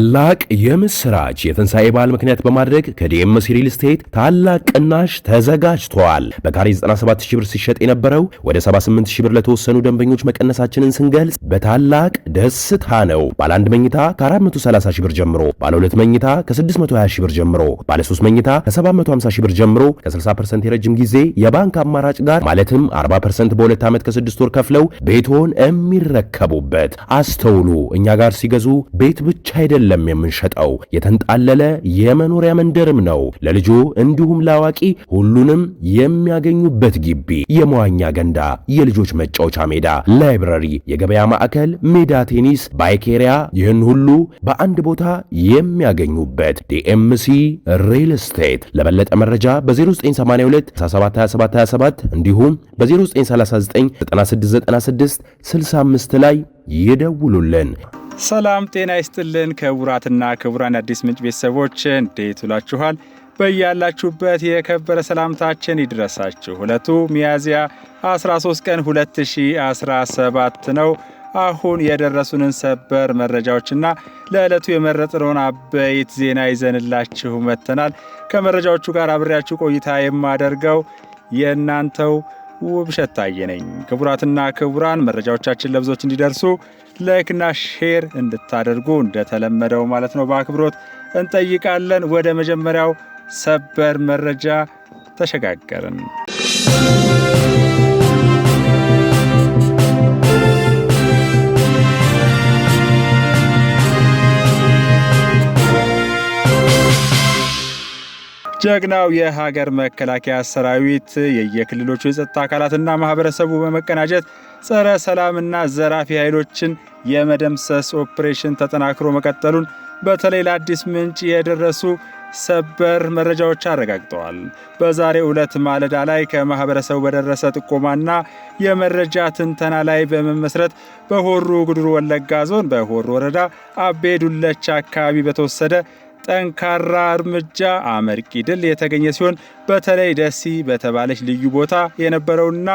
ታላቅ የምስራች የትንሣኤ በዓል ምክንያት በማድረግ ከዲኤምሲ ሪል ስቴት ታላቅ ቅናሽ ተዘጋጅቷል። በካሬ 97000 ብር ሲሸጥ የነበረው ወደ 78000 ብር ለተወሰኑ ደንበኞች መቀነሳችንን ስንገልጽ በታላቅ ደስታ ነው። ባለ 1 መኝታ ከ430000 ብር ጀምሮ፣ ባለ 2 መኝታ ከ620000 ብር ጀምሮ፣ ባለ 3 መኝታ ከ750000 ብር ጀምሮ ከ60% የረጅም ጊዜ የባንክ አማራጭ ጋር ማለትም 40% በ2 ዓመት ከ6 ወር ከፍለው ቤቶን የሚረከቡበት። አስተውሉ፣ እኛ ጋር ሲገዙ ቤት ብቻ አይደለም የምንሸጠው፣ የተንጣለለ የመኖሪያ መንደርም ነው። ለልጆ እንዲሁም ለአዋቂ ሁሉንም የሚያገኙበት ግቢ፣ የመዋኛ ገንዳ፣ የልጆች መጫወቻ ሜዳ፣ ላይብረሪ፣ የገበያ ማዕከል፣ ሜዳ ቴኒስ፣ ባይክ ኤሪያ፣ ይህን ሁሉ በአንድ ቦታ የሚያገኙበት ዲኤምሲ ሪል ስቴት። ለበለጠ መረጃ በ0982 172727 እንዲሁም በ0939 9696 65 ላይ ይደውሉልን። ሰላም ጤና ይስጥልን። ክቡራትና ክቡራን አዲስ ምንጭ ቤተሰቦች እንዴት ውላችኋል? በያላችሁበት የከበረ ሰላምታችን ይድረሳችሁ። ዕለቱ ሚያዝያ 13 ቀን 2017 ነው። አሁን የደረሱንን ሰበር መረጃዎችና ለዕለቱ የመረጥነውን አበይት ዜና ይዘንላችሁ መጥተናል። ከመረጃዎቹ ጋር አብሬያችሁ ቆይታ የማደርገው የእናንተው ውብሸት ታየ ነኝ። ክቡራትና ክቡራን መረጃዎቻችን ለብዙዎች እንዲደርሱ ላይክና ሼር እንድታደርጉ እንደተለመደው ማለት ነው በአክብሮት እንጠይቃለን። ወደ መጀመሪያው ሰበር መረጃ ተሸጋገርን። ጀግናው የሀገር መከላከያ ሰራዊት የየክልሎቹ የጸጥታ አካላትና ማህበረሰቡ በመቀናጀት ጸረ ሰላምና ዘራፊ ኃይሎችን የመደምሰስ ኦፕሬሽን ተጠናክሮ መቀጠሉን በተለይ ለአዲስ ምንጭ የደረሱ ሰበር መረጃዎች አረጋግጠዋል። በዛሬው ዕለት ማለዳ ላይ ከማህበረሰቡ በደረሰ ጥቆማና የመረጃ ትንተና ላይ በመመስረት በሆሮ ጉዱሩ ወለጋ ዞን በሆሮ ወረዳ አቤ ዱለቻ አካባቢ በተወሰደ ጠንካራ እርምጃ አመርቂ ድል የተገኘ ሲሆን በተለይ ደሲ በተባለች ልዩ ቦታ የነበረውና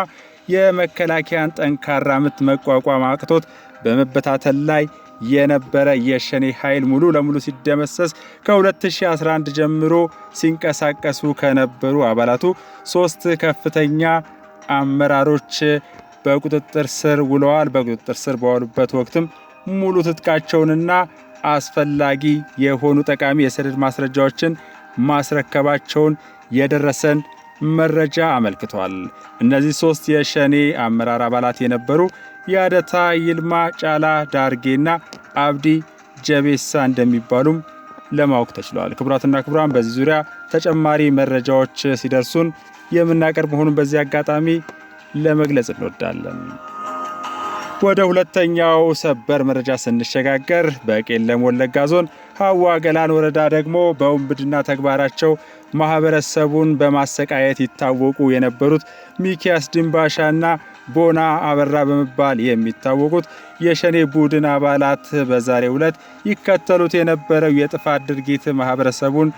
የመከላከያን ጠንካራ ምት መቋቋም አቅቶት በመበታተል ላይ የነበረ የሸኔ ኃይል ሙሉ ለሙሉ ሲደመሰስ ከ2011 ጀምሮ ሲንቀሳቀሱ ከነበሩ አባላቱ 3 ከፍተኛ አመራሮች በቁጥጥር ስር ውለዋል። በቁጥጥር ስር በዋሉበት ወቅትም ሙሉ ትጥቃቸውንና አስፈላጊ የሆኑ ጠቃሚ የሰነድ ማስረጃዎችን ማስረከባቸውን የደረሰን መረጃ አመልክቷል። እነዚህ 3 የሸኔ አመራር አባላት የነበሩ ያደታ ይልማ፣ ጫላ ዳርጌና አብዲ ጀቤሳ እንደሚባሉም ለማወቅ ተችሏል። ክቡራትና ክቡራን በዚህ ዙሪያ ተጨማሪ መረጃዎች ሲደርሱን የምናቀርብ መሆኑን በዚህ አጋጣሚ ለመግለጽ እንወዳለን። ወደ ሁለተኛው ሰበር መረጃ ስንሸጋገር በቄለም ወለጋ ዞን ሀዋ ገላን ወረዳ ደግሞ በውንብድና ተግባራቸው ማህበረሰቡን በማሰቃየት ይታወቁ የነበሩት ሚኪያስ ድንባሻና ቦና አበራ በመባል የሚታወቁት የሸኔ ቡድን አባላት በዛሬው ዕለት ይከተሉት የነበረው የጥፋት ድርጊት ማህበረሰቡን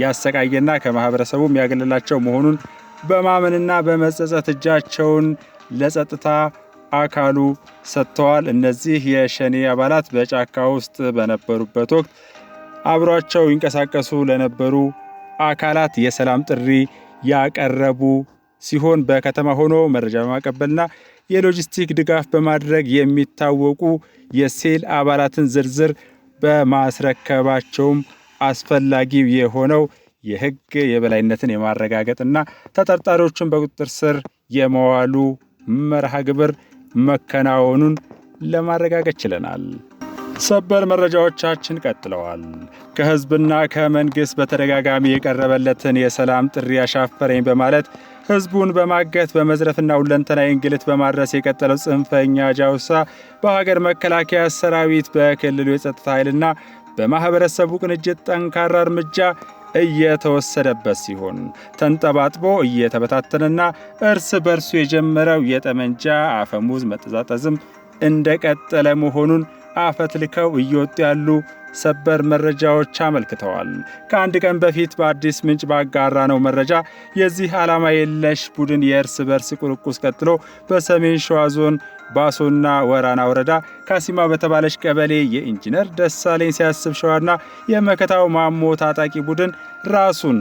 ያሰቃየና ከማህበረሰቡም ያገለላቸው መሆኑን በማመንና በመጸጸት እጃቸውን ለጸጥታ አካሉ ሰጥተዋል። እነዚህ የሸኔ አባላት በጫካ ውስጥ በነበሩበት ወቅት አብሯቸው ይንቀሳቀሱ ለነበሩ አካላት የሰላም ጥሪ ያቀረቡ ሲሆን በከተማ ሆኖ መረጃ በማቀበልና የሎጂስቲክ ድጋፍ በማድረግ የሚታወቁ የሴል አባላትን ዝርዝር በማስረከባቸውም አስፈላጊው የሆነው የሕግ የበላይነትን የማረጋገጥና ተጠርጣሪዎችን በቁጥጥር ስር የመዋሉ መርሃ ግብር መከናወኑን ለማረጋገጥ ችለናል። ሰበር መረጃዎቻችን ቀጥለዋል። ከህዝብና ከመንግስት በተደጋጋሚ የቀረበለትን የሰላም ጥሪ አሻፈረኝ በማለት ህዝቡን በማገት በመዝረፍና ሁለንተናዊ እንግልት በማድረስ የቀጠለው ጽንፈኛ ጃውሳ በሀገር መከላከያ ሰራዊት በክልሉ የጸጥታ ኃይልና በማህበረሰቡ ቅንጅት ጠንካራ እርምጃ እየተወሰደበት ሲሆን ተንጠባጥቦ እየተበታተነና እርስ በርሱ የጀመረው የጠመንጃ አፈሙዝ መጠዛጠዝም እንደቀጠለ መሆኑን አፈትልከው እየወጡ ያሉ ሰበር መረጃዎች አመልክተዋል። ከአንድ ቀን በፊት በአዲስ ምንጭ ባጋራነው መረጃ የዚህ ዓላማ የለሽ ቡድን የእርስ በርስ ቁርቁስ ቀጥሎ በሰሜን ሸዋ ዞን ባሶና ወራና ወረዳ ካሲማ በተባለች ቀበሌ የኢንጂነር ደሳለኝ ሲያስብ ሸዋና የመከታው ማሞ ታጣቂ ቡድን ራሱን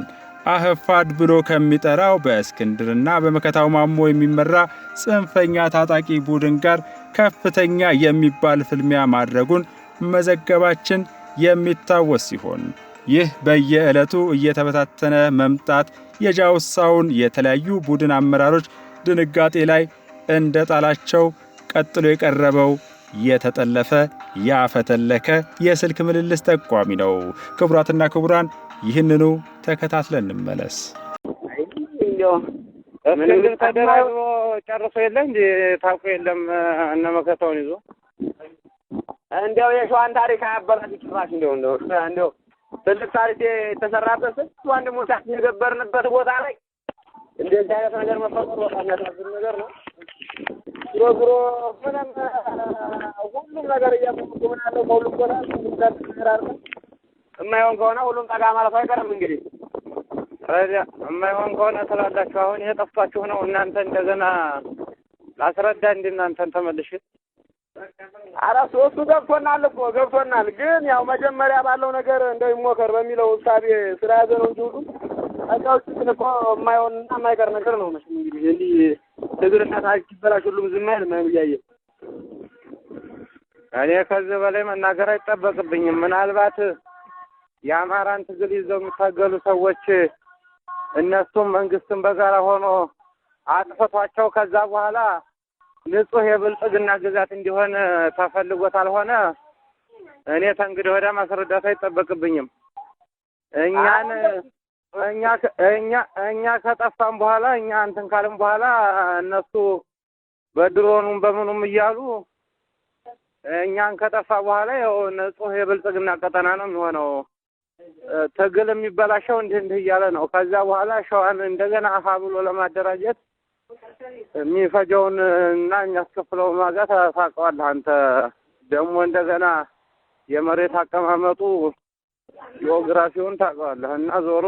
አህፋድ ብሎ ከሚጠራው በእስክንድርና በመከታው ማሞ የሚመራ ጽንፈኛ ታጣቂ ቡድን ጋር ከፍተኛ የሚባል ፍልሚያ ማድረጉን መዘገባችን የሚታወስ ሲሆን ይህ በየዕለቱ እየተበታተነ መምጣት የጃውሳውን የተለያዩ ቡድን አመራሮች ድንጋጤ ላይ እንደጣላቸው ቀጥሎ የቀረበው የተጠለፈ ያፈተለከ የስልክ ምልልስ ጠቋሚ ነው። ክቡራትና ክቡራን ይህንኑ ተከታትለን እንመለስ። እስክንድር ተደራድሮ ጨርሶ የለ እንዴ ታውቆ የለም እነ መከታውን ይዞ እንዲያው የሸዋን ታሪክ አያበላሽ ጭራሽ እንዲያው ትልቅ ታሪክ የተሰራበት ወንድሞቻችን የገበርንበት ቦታ ላይ እንደዚህ አይነት ነገር መፈጠሩ በጣም ያሳዝን ነገር ነው። ዞሮ ምንም ሁሉም ነገር እያመጣን ያለው ሁሉም ቦታ የማይሆን ከሆነ ሁሉም ጠጋ ማለት አይቀርም። እንግዲህ የማይሆን ከሆነ ስላላችሁ አሁን ይሄ ጠፍቷችሁ ነው። እናንተ እንደገና ላስረዳ እናንተን ተመልሼ ኧረ ሶስቱ ገብቶናል እኮ ገብቶናል። ግን ያው መጀመሪያ ባለው ነገር እንደው ይሞከር በሚለው እሳቤ ስለያዘ ነው እንጂ ሁሉ አቃውጭ እኮ የማይሆንና የማይቀር ነገር ነው። መቼም እንግዲህ እንዲህ ትግልና ታሪክ ይበላሽ ሁሉም ዝም አይልም ያየ እኔ ከዚህ በላይ መናገር አይጠበቅብኝም። ምናልባት የአማራን ትግል ይዘው የሚታገሉ ሰዎች እነሱም መንግስትን በጋራ ሆኖ አጥፈቷቸው ከዛ በኋላ ንጹህ የብልጽግና ግዛት እንዲሆን ተፈልጎት አልሆነ እኔ ተንግዲህ ወዲያ ማስረዳት አይጠበቅብኝም። እኛ ከጠፋን በኋላ እኛ እንትን ካልን በኋላ እነሱ በድሮኑም በምኑም እያሉ እኛን ከጠፋ በኋላ ያው ንጹህ የብልጽግና ቀጠና ነው የሚሆነው። ትግል የሚበላሸው እንዲህ እያለ ነው። ከዛ በኋላ ሸዋን እንደገና አፋ ብሎ ለማደራጀት የሚፈጀውን እና የሚያስከፍለውን ዋጋ ታውቀዋለህ አንተ። ደግሞ እንደገና የመሬት አቀማመጡ ጂኦግራፊውን ታውቀዋለህ። እና ዞሮ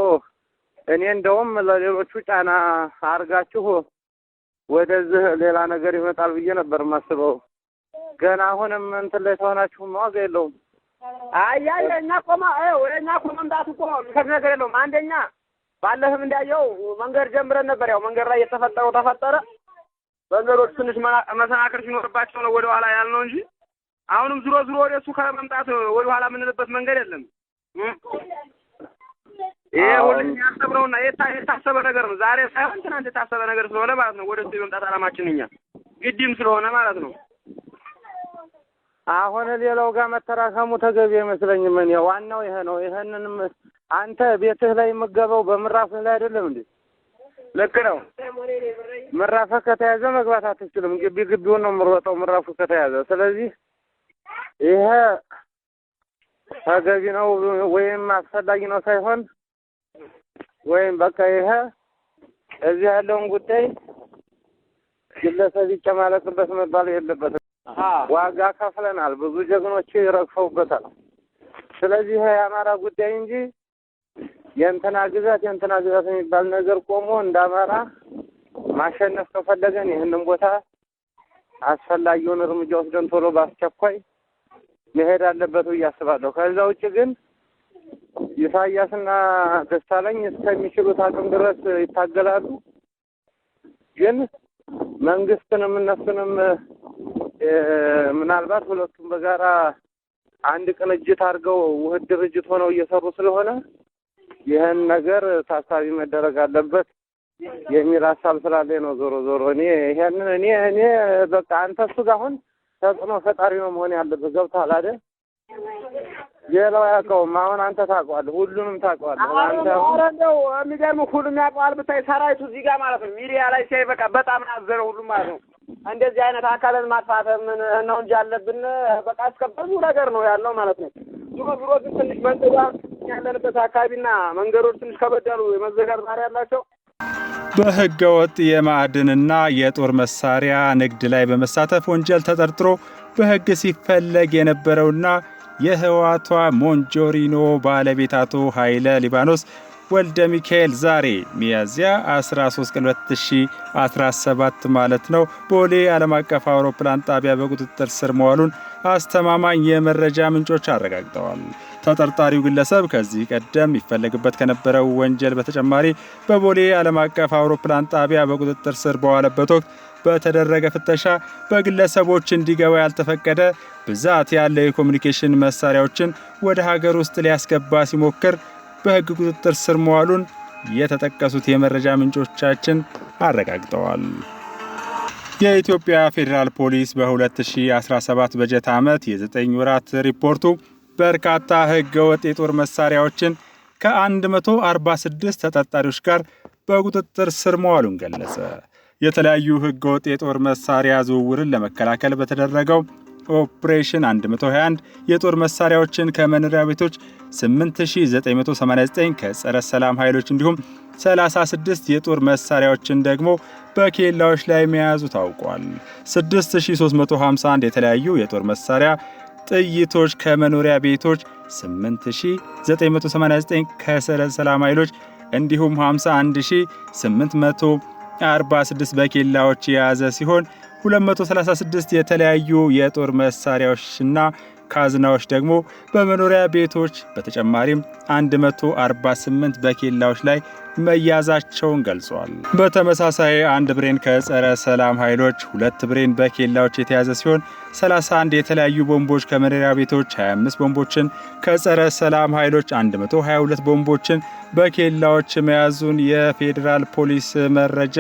እኔ እንደውም ለሌሎቹ ጫና አርጋችሁ ወደዚህ ሌላ ነገር ይመጣል ብዬ ነበር የማስበው። ገና አሁንም እንትን ላይ ተሆናችሁ ዋጋ የለውም። እኛ እኮ መምጣቱ እኮ ነገር የለውም። አንደኛ ባለህም እንዳየው መንገድ ጀምረን ነበር። ያው መንገድ ላይ የተፈጠረው ተፈጠረ። መንገዶች ትንሽ መሰናክል ሲኖርባቸው ነው ወደ ኋላ ያልነው እንጂ አሁንም ዙሮ ወደ እሱ ከመምጣት ወደ ኋላ የምንልበት መንገድ የለም። ይሄ ሁሉም ያሰብነውና የታሰበ ነገር ነው። ዛሬ ሳይሆን ትናንት የታሰበ ነገር ስለሆነ ማለት ነው ወደ እሱ የመምጣት አላማችን እኛ ግድም ስለሆነ ማለት ነው። አሁን ሌላው ጋር መተራከሙ ተገቢ አይመስለኝም። እኔ ዋናው ይሄ ነው። ይሄንንም አንተ ቤትህ ላይ የምትገባው በምራፍ ላይ አይደለም እንዴ? ልክ ነው። ምራፍ ከተያዘ መግባት አትችልም። ግቢውን ነው የምሮጠው ምራፉ ከተያዘ። ስለዚህ ይሄ ተገቢ ነው ወይም አስፈላጊ ነው ሳይሆን ወይም በቃ ይሄ እዚህ ያለውን ጉዳይ ግለሰብ ይጨማለቅበት መባል የለበትም። ዋጋ ከፍለናል። ብዙ ጀግኖች ረግፈውበታል። ስለዚህ ይሄ የአማራ ጉዳይ እንጂ የእንትና ግዛት የሚባል ነገር ቆሞ እንደ አማራ ማሸነፍ ከፈለገን ይህንን ቦታ አስፈላጊውን እርምጃ ወስደን ቶሎ በአስቸኳይ መሄድ አለበት ብዬ አስባለሁ። ከዛ ውጭ ግን ኢሳያስና ደሳለኝ እስከሚችሉት አቅም ድረስ ይታገላሉ። ግን መንግስትንም እነሱንም ምናልባት ሁለቱም በጋራ አንድ ቅንጅት አድርገው ውህድ ድርጅት ሆነው እየሰሩ ስለሆነ ይህን ነገር ታሳቢ መደረግ አለበት የሚል ሀሳብ ስላለኝ ነው። ዞሮ እኔ በቃ አንተ እሱ ጋር አሁን ተጽዕኖ ፈጣሪ ነው መሆን ያለበት። ገብቶሃል አይደል? ሌላው ያውቀውም አሁን አንተ ታውቀዋለህ፣ ሁሉንም ታውቀዋለህ። አንተ እንደው የሚገርምህ ሁሉም ያውቀዋል ብታይ ሰራዊቱ እዚህ ጋር ማለት ነው ሚዲያ ላይ ሲያይ በቃ በጣም ናዘረው ሁሉም ማለት ነው። እንደዚህ አይነት አካልን ማጥፋት ምን ነው እንጂ ያለብን በቃ አስከበሩ ነገር ነው ያለው ማለት ነው። ዙሮ ግን ትንሽ መንገድ ያለንበት አካባቢና መንገዶች ትንሽ ከበደሉ የመዘጋት ባህሪ ያላቸው በህገ ወጥ የማዕድንና የጦር መሳሪያ ንግድ ላይ በመሳተፍ ወንጀል ተጠርጥሮ በህግ ሲፈለግ የነበረውና የህዋቷ ሞንጆሪኖ ባለቤት አቶ ኃይለ ሊባኖስ ወልደ ሚካኤል ዛሬ ሚያዝያ 13 ቀን 2017 ማለት ነው ቦሌ ዓለም አቀፍ አውሮፕላን ጣቢያ በቁጥጥር ስር መዋሉን አስተማማኝ የመረጃ ምንጮች አረጋግጠዋል። ተጠርጣሪው ግለሰብ ከዚህ ቀደም ይፈለግበት ከነበረው ወንጀል በተጨማሪ በቦሌ ዓለም አቀፍ አውሮፕላን ጣቢያ በቁጥጥር ስር በዋለበት ወቅት በተደረገ ፍተሻ በግለሰቦች እንዲገባ ያልተፈቀደ ብዛት ያለው የኮሙኒኬሽን መሳሪያዎችን ወደ ሀገር ውስጥ ሊያስገባ ሲሞክር በሕግ ቁጥጥር ስር መዋሉን የተጠቀሱት የመረጃ ምንጮቻችን አረጋግጠዋል። የኢትዮጵያ ፌዴራል ፖሊስ በ2017 በጀት ዓመት የ9 ወራት ሪፖርቱ በርካታ ሕገወጥ የጦር መሳሪያዎችን ከ146 ተጠርጣሪዎች ጋር በቁጥጥር ስር መዋሉን ገለጸ። የተለያዩ ሕገወጥ የጦር መሳሪያ ዝውውርን ለመከላከል በተደረገው ኦፕሬሽን 121 የጦር መሳሪያዎችን ከመኖሪያ ቤቶች 8989 ከጸረ ሰላም ኃይሎች እንዲሁም 36 የጦር መሳሪያዎችን ደግሞ በኬላዎች ላይ መያዙ ታውቋል። 6351 የተለያዩ የጦር መሳሪያ ጥይቶች ከመኖሪያ ቤቶች 8989 ከጸረ ሰላም ኃይሎች እንዲሁም 51846 በኬላዎች የያዘ ሲሆን 236 የተለያዩ የጦር መሳሪያዎችና ካዝናዎች ደግሞ በመኖሪያ ቤቶች በተጨማሪም 148 በኬላዎች ላይ መያዛቸውን ገልጿል። በተመሳሳይ አንድ ብሬን ከጸረ ሰላም ኃይሎች፣ 2 ብሬን በኬላዎች የተያዘ ሲሆን 31 የተለያዩ ቦምቦች ከመኖሪያ ቤቶች፣ 25 ቦምቦችን ከጸረ ሰላም ኃይሎች፣ 122 ቦምቦችን በኬላዎች መያዙን የፌዴራል ፖሊስ መረጃ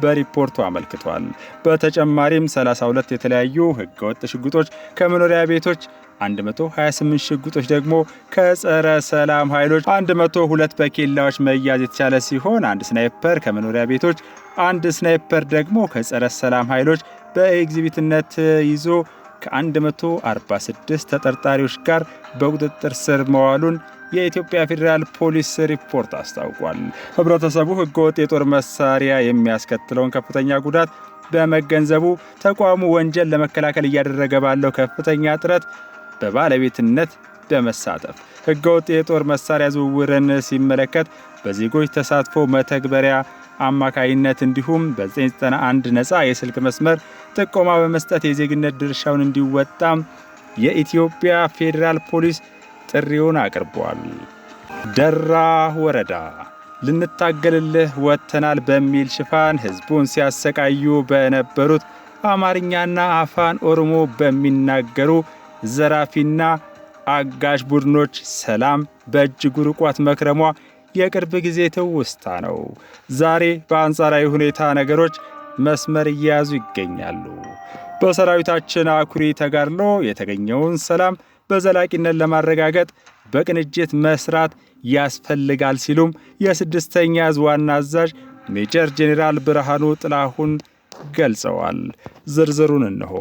በሪፖርቱ አመልክቷል። በተጨማሪም 32 የተለያዩ ሕገወጥ ሽጉጦች ከመኖሪያ ቤቶች፣ 128 ሽጉጦች ደግሞ ከጸረ ሰላም ኃይሎች፣ 102 በኬላዎች መያዝ የተቻለ ሲሆን አንድ ስናይፐር ከመኖሪያ ቤቶች፣ አንድ ስናይፐር ደግሞ ከጸረ ሰላም ኃይሎች በኤግዚቢትነት ይዞ ከ146 ተጠርጣሪዎች ጋር በቁጥጥር ስር መዋሉን የኢትዮጵያ ፌዴራል ፖሊስ ሪፖርት አስታውቋል። ህብረተሰቡ ሕገወጥ የጦር መሳሪያ የሚያስከትለውን ከፍተኛ ጉዳት በመገንዘቡ ተቋሙ ወንጀል ለመከላከል እያደረገ ባለው ከፍተኛ ጥረት በባለቤትነት በመሳተፍ ሕገወጥ የጦር መሳሪያ ዝውውርን ሲመለከት በዜጎች ተሳትፎ መተግበሪያ አማካይነት እንዲሁም በ991 ነፃ የስልክ መስመር ጥቆማ በመስጠት የዜግነት ድርሻውን እንዲወጣም የኢትዮጵያ ፌዴራል ፖሊስ ጥሪውን አቅርቧል። ደራ ወረዳ ልንታገልልህ ወጥተናል በሚል ሽፋን ህዝቡን ሲያሰቃዩ በነበሩት አማርኛና አፋን ኦሮሞ በሚናገሩ ዘራፊና አጋዥ ቡድኖች ሰላም በእጅጉ ርቋት መክረሟ የቅርብ ጊዜ ትውስታ ነው። ዛሬ በአንጻራዊ ሁኔታ ነገሮች መስመር እየያዙ ይገኛሉ። በሰራዊታችን አኩሪ ተጋድሎ የተገኘውን ሰላም በዘላቂነት ለማረጋገጥ በቅንጅት መስራት ያስፈልጋል ሲሉም የ6ኛ ዕዝ ዋና አዛዥ ሜጀር ጄኔራል ብርሃኑ ጥላሁን ገልጸዋል። ዝርዝሩን እንሆ።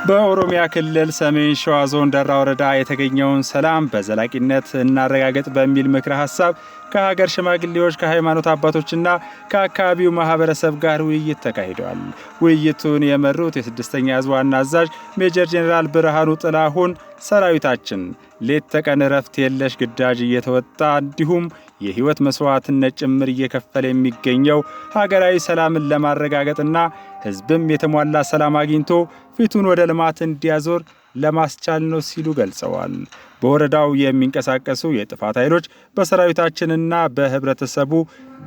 በኦሮሚያ ክልል ሰሜን ሸዋ ዞን ደራ ወረዳ የተገኘውን ሰላም በዘላቂነት እናረጋገጥ በሚል ምክረ ሐሳብ ከሀገር ሽማግሌዎች፣ ከሃይማኖት አባቶችና ከአካባቢው ማህበረሰብ ጋር ውይይት ተካሂዷል። ውይይቱን የመሩት የ6ኛ ዕዝ ዋና አዛዥ ሜጀር ጄኔራል ብርሃኑ ጥላሁን ሰራዊታችን ሌት ተቀን እረፍት የለሽ ግዳጅ እየተወጣ እንዲሁም የህይወት መስዋዕትነት ጭምር እየከፈለ የሚገኘው ሀገራዊ ሰላምን ለማረጋገጥና ህዝብም የተሟላ ሰላም አግኝቶ ፊቱን ወደ ልማት እንዲያዞር ለማስቻል ነው ሲሉ ገልጸዋል። በወረዳው የሚንቀሳቀሱ የጥፋት ኃይሎች በሰራዊታችንና በህብረተሰቡ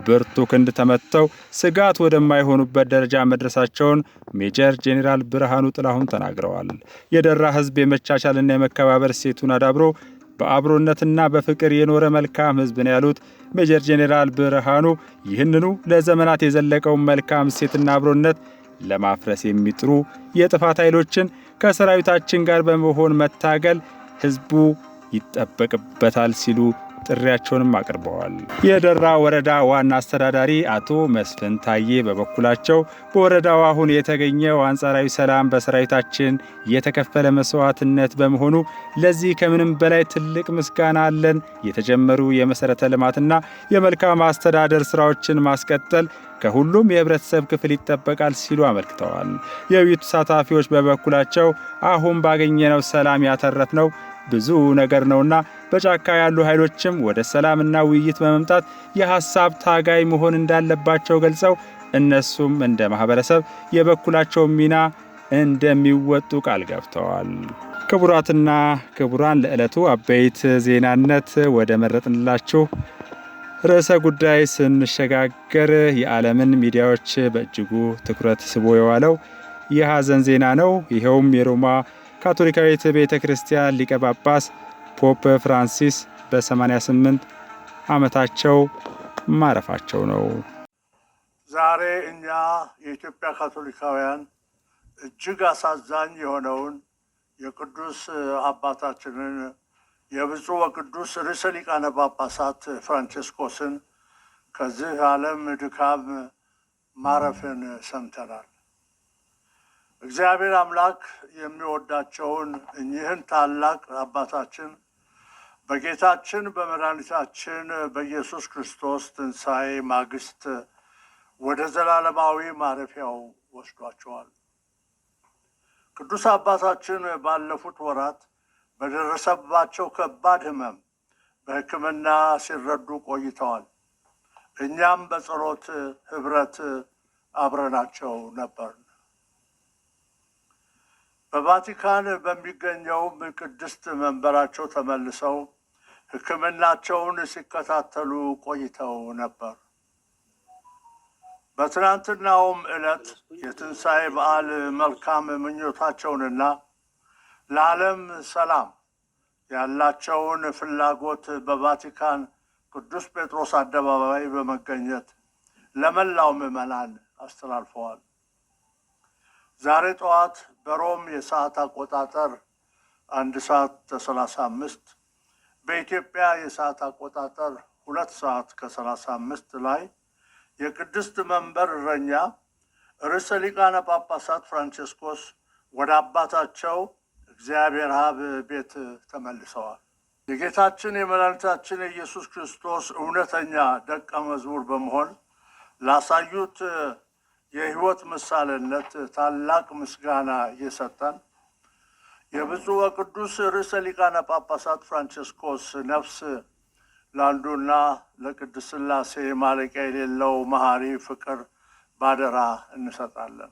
ብርቱ ክንድ ተመተው ስጋት ወደማይሆኑበት ደረጃ መድረሳቸውን ሜጀር ጄኔራል ብርሃኑ ጥላሁን ተናግረዋል። የደራ ህዝብ የመቻቻልና የመከባበር እሴቱን አዳብሮ በአብሮነትና በፍቅር የኖረ መልካም ህዝብ ነው ያሉት ሜጀር ጄኔራል ብርሃኑ ይህንኑ ለዘመናት የዘለቀውን መልካም እሴትና አብሮነት ለማፍረስ የሚጥሩ የጥፋት ኃይሎችን ከሰራዊታችን ጋር በመሆን መታገል ህዝቡ ይጠበቅበታል ሲሉ ጥሪያቸውንም አቅርበዋል። የደራ ወረዳ ዋና አስተዳዳሪ አቶ መስፍን ታዬ በበኩላቸው በወረዳው አሁን የተገኘው አንጻራዊ ሰላም በሰራዊታችን የተከፈለ መስዋዕትነት በመሆኑ ለዚህ ከምንም በላይ ትልቅ ምስጋና አለን። የተጀመሩ የመሰረተ ልማትና የመልካም አስተዳደር ስራዎችን ማስቀጠል ከሁሉም የህብረተሰብ ክፍል ይጠበቃል ሲሉ አመልክተዋል። የውይይቱ ተሳታፊዎች በበኩላቸው አሁን ባገኘነው ሰላም ያተረፍነው ብዙ ነገር ነውና በጫካ ያሉ ኃይሎችም ወደ ሰላምና ውይይት በመምጣት የሐሳብ ታጋይ መሆን እንዳለባቸው ገልጸው እነሱም እንደ ማህበረሰብ የበኩላቸውን ሚና እንደሚወጡ ቃል ገብተዋል። ክቡራትና ክቡራን ለዕለቱ አበይት ዜናነት ወደ መረጥንላችሁ ርዕሰ ጉዳይ ስንሸጋገር የዓለምን ሚዲያዎች በእጅጉ ትኩረት ስቦ የዋለው የሐዘን ዜና ነው። ይኸውም የሮማ ካቶሊካዊት ቤተ ክርስቲያን ሊቀ ጳጳስ ፖፕ ፍራንሲስ በ88 ዓመታቸው ማረፋቸው ነው። ዛሬ እኛ የኢትዮጵያ ካቶሊካውያን እጅግ አሳዛኝ የሆነውን የቅዱስ አባታችንን የብፁዕ ወቅዱስ ርዕሰ ሊቃነ ጳጳሳት ፍራንቺስኮስን ከዚህ ዓለም ድካም ማረፍን ሰምተናል። እግዚአብሔር አምላክ የሚወዳቸውን እኚህን ታላቅ አባታችን በጌታችን በመድኃኒታችን በኢየሱስ ክርስቶስ ትንሣኤ ማግስት ወደ ዘላለማዊ ማረፊያው ወስዷቸዋል። ቅዱስ አባታችን ባለፉት ወራት በደረሰባቸው ከባድ ሕመም በሕክምና ሲረዱ ቆይተዋል። እኛም በጸሎት ኅብረት አብረናቸው ነበር። በቫቲካን በሚገኘውም ቅድስት መንበራቸው ተመልሰው ሕክምናቸውን ሲከታተሉ ቆይተው ነበር። በትናንትናውም ዕለት የትንሣኤ በዓል መልካም ምኞታቸውንና ለዓለም ሰላም ያላቸውን ፍላጎት በቫቲካን ቅዱስ ጴጥሮስ አደባባይ በመገኘት ለመላው ምዕመናን አስተላልፈዋል። ዛሬ ጠዋት በሮም የሰዓት አቆጣጠር 1:35 በኢትዮጵያ የሰዓት አቆጣጠር 2:35 ላይ የቅድስት መንበር እረኛ ርዕሰ ሊቃነ ጳጳሳት ፍራንቺስኮስ ወደ አባታቸው እግዚአብሔር አብ ቤት ተመልሰዋል። የጌታችን የመድኃኒታችን የኢየሱስ ክርስቶስ እውነተኛ ደቀ መዝሙር በመሆን ላሳዩት የሕይወት ምሳሌነት ታላቅ ምስጋና እየሰጠን የብፁዕ ወቅዱስ ርዕሰ ሊቃነ ጳጳሳት ፍራንቺስኮስ ነፍስ ለአንዱና ለቅድስት ሥላሴ ማለቂያ የሌለው መሐሪ ፍቅር ባደራ እንሰጣለን።